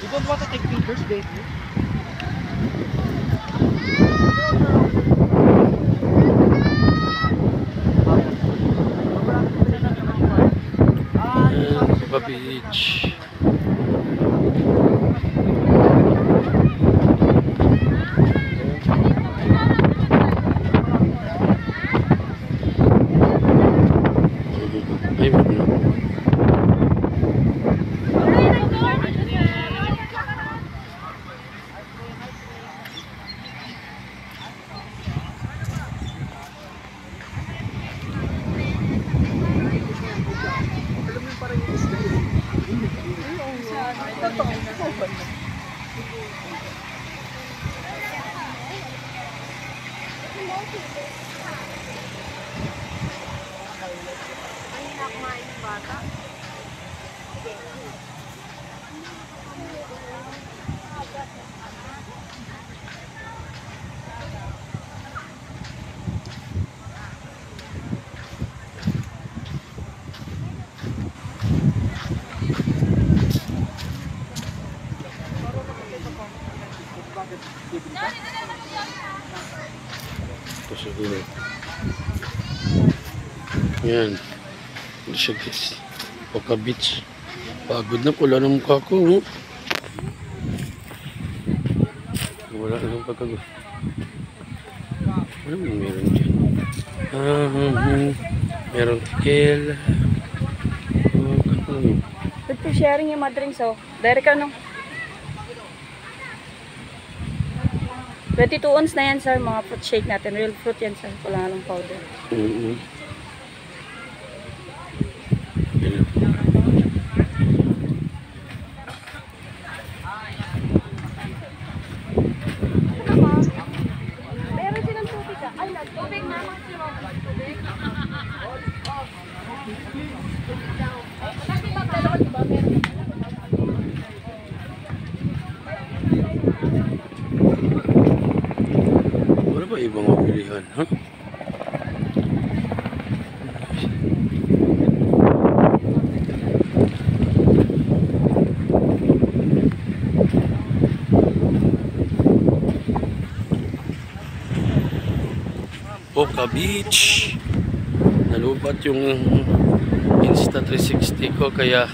You don't want to take pictures, baby? Beach. Ito siya dito. Yan. Ito siya guys. Oka Beach. Pagod na pula ng mukha ko. Oh. Wala na ng pagkagod. Ano meron dyan? Meron tikel. Pwede sharing yung mga drinks, oh. Direct ka, no? 22 ounce na yan, sir. Mga fruit shake natin. Real fruit yan, sir. Wala lang powder. Meron silang tubig, ah. Ay, tubig na. Tubig. Wala ba ibang mabilihan, ha? Oka Beach. Nalubat yung Insta360 ko kaya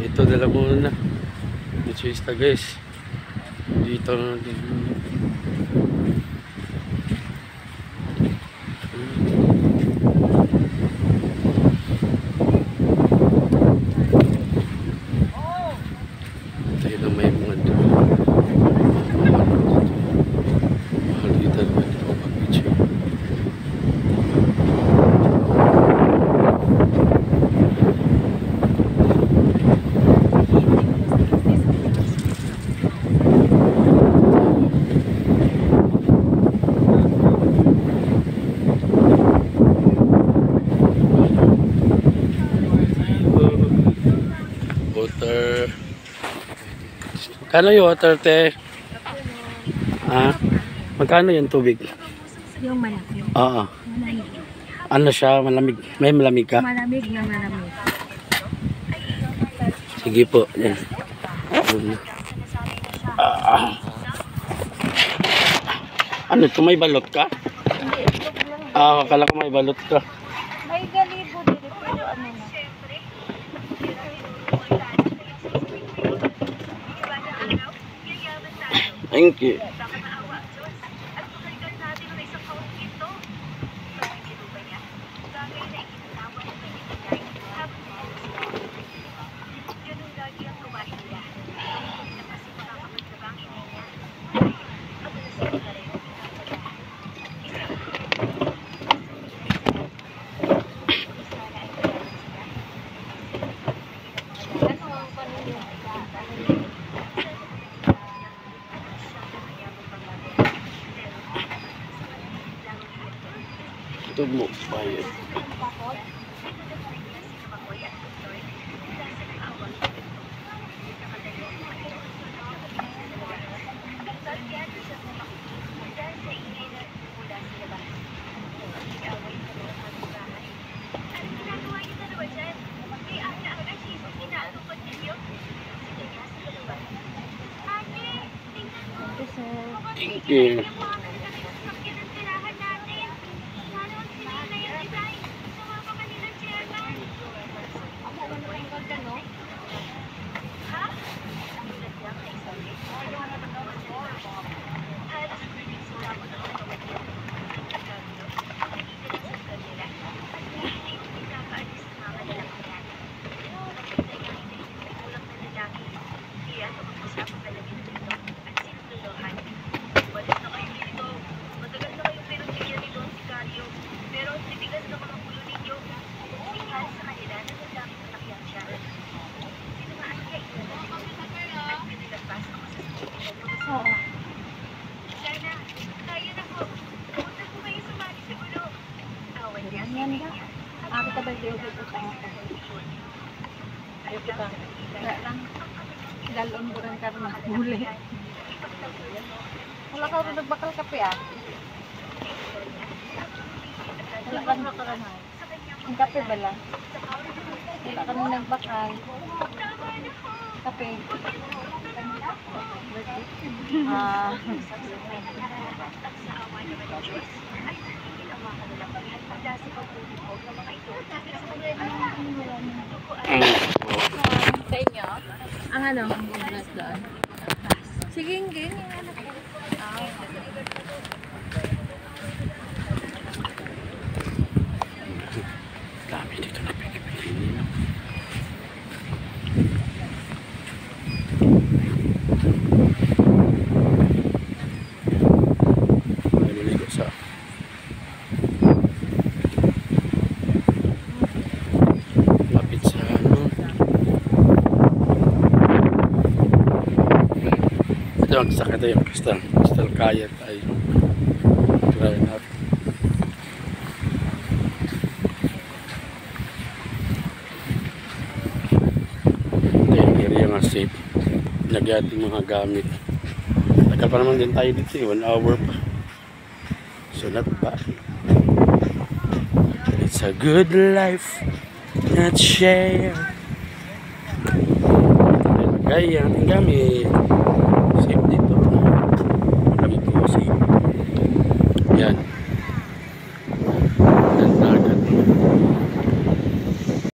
ito dala muna. Dito Insta guys. Dito na din. Tayo na may mga mahal dito naman dito Oka Beach. Water. Magkano yung water, te? Ah, magkano yung tubig? Yung malaki. Oo. Ano siya? Malamig? May malamig ka? Malamig na malamig. Sige po. Yan. Ano ito? May balot ka? Akala ko may balot ka. May galibo dito. Pero ano na. Thank you. Ito mo, bayad. Thank you. Ako tabay di ulit ito. Ayaw kita. Wala lang. Dalon ko rin karma. Huli. Wala ka rin nagbakal kape ah. Wala ka rin nakaramay. Ang kape ba lang? Wala ka rin nagbakal. Kape. Sa inyo? Ang ano? Ang bugas doon. Sige, hindi. Dami dito na pinipili. Maligo sa lapit sa ano. Ito ang sakit yung crystal kaya tayo. Try natin. Safe. Lagyan ating mga gamit. Tagal pa naman din tayo dito, 1 hour pa. So not bad. It's a good life not share. Lagay ang ating gamit. Safe dito. Lagi ko safe. Yan.